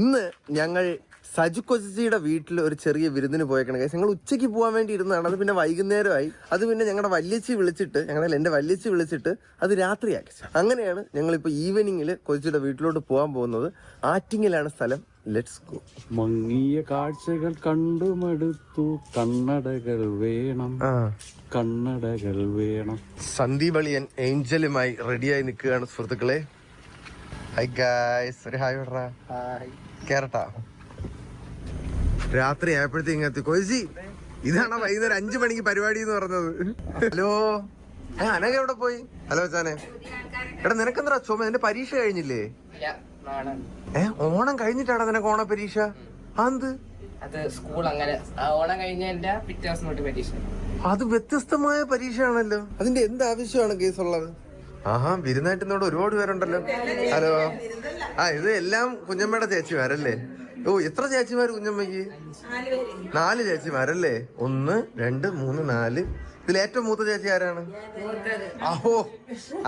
ഇന്ന് ഞങ്ങൾ സജു കൊച്ചിയുടെ വീട്ടിൽ ഒരു ചെറിയ വിരുന്നിന് പോയേക്കണ കേസ്. ഞങ്ങൾ ഉച്ചയ്ക്ക് പോകാൻ വേണ്ടി ഇരുന്നതാണ്. അത് പിന്നെ വൈകുന്നേരമായി. അത് പിന്നെ ഞങ്ങളുടെ വല്യച്ചി വിളിച്ചിട്ട് എൻ്റെ വല്യച്ചി വിളിച്ചിട്ട് അത് രാത്രിയാക്കി. അങ്ങനെയാണ് ഞങ്ങളിപ്പോൾ ഈവനിങ്ങിൽ കൊച്ചിയുടെ വീട്ടിലോട്ട് പോകാൻ പോകുന്നത്. ആറ്റിങ്ങലാണ് സ്ഥലം. Let's go. മങ്ങിയ കാഴ്ചകൾ കണ്ടുമടുത്തു, കണ്ണടകൾ വേണം, കണ്ണടകൾ വേണം. സന്ദീപ് അളിയൻ ഏഞ്ചലുമായി റെഡിയായി നിൽക്കുകയാണ് സുഹൃത്തുക്കളെ. ഹൈ ഗായ്സ്, ഒരു ഹായ് വിടറാ. കേറട്ടാ. രാത്രി ആയപ്പോഴത്തേക്ക് എത്തി. കൊച്ചി ഇതാണ് വൈകുന്നേരം 5 മണിക്ക് പരിപാടി എന്ന് പറഞ്ഞത്. ഹലോ, അനക എവിടെ പോയി? ഹലോ ചാനെ. എടാ നിനക്കെന്താ ചുമ? എന്റെ പരീക്ഷ കഴിഞ്ഞില്ലേ? ഓണം കഴിഞ്ഞിട്ടാണ് നിനക്ക് ഓണ പരീക്ഷ? അത് വ്യത്യസ്തമായ പരീക്ഷയാണല്ലോ. അതിന്റെ എന്ത് ആവശ്യമാണ് കേസ് ഉള്ളത്? ആഹാ, വിരുന്നായിട്ട് ഇന്നോട് ഒരുപാട് പേരുണ്ടല്ലോ. ഹലോ. ഇത് എല്ലാം കുഞ്ഞമ്മയുടെ ചേച്ചിമാരല്ലേ? ഓ, എത്ര ചേച്ചിമാര് കുഞ്ഞമ്മയ്ക്ക്? 4 ചേച്ചിമാരല്ലേ? 1 2 3 4. ഇതിൽ ഏറ്റവും മൂത്ത ചേച്ചി ആരാണ്? ആഹോ,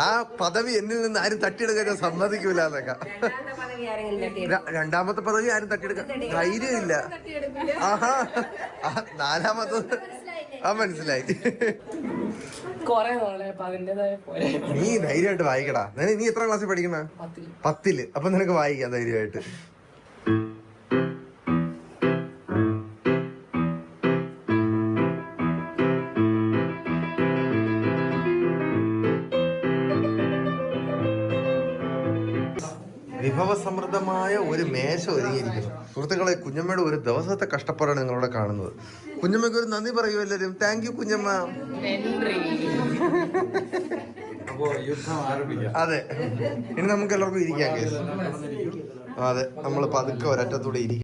ആ പദവി എന്നിൽ നിന്ന് ആരും തട്ടിയെടുക്കാൻ ഞാൻ സമ്മതിക്കൂല എന്നൊക്കെ. രണ്ടാമത്തെ പദവി ആരും തട്ടിയെടുക്കാൻ ധൈര്യമില്ല. ആഹാ, 4മത്തത് മനസ്സിലായി. നീ ധൈര്യമായിട്ട് വായിക്കടാ. നീ എത്ര ക്ലാസ്സിൽ പഠിക്കണ? 10ല്. അപ്പൊ നിനക്ക് വായിക്കാം ധൈര്യമായിട്ട്. വിഭവസമൃദ്ധമായ ഒരു മേശ ഒരുങ്ങിയിരിക്കുന്നു സുഹൃത്തുക്കളെ. കുഞ്ഞമ്മയുടെ ഒരു ദിവസത്തെ കഷ്ടപ്പാടാണ് നിങ്ങളിവിടെ കാണുന്നത്. കുഞ്ഞമ്മയ്ക്ക് ഒരു നന്ദി പറയൂ എല്ലാവരും. താങ്ക് യു കുഞ്ഞമ്മ. അതെ, ഇനി നമുക്ക് എല്ലാവർക്കും ഇരിക്കാം കേസ്. അതെ, നമ്മൾ പതുക്കെ ഒരറ്റത്തൂടെ ഇരിക്കും.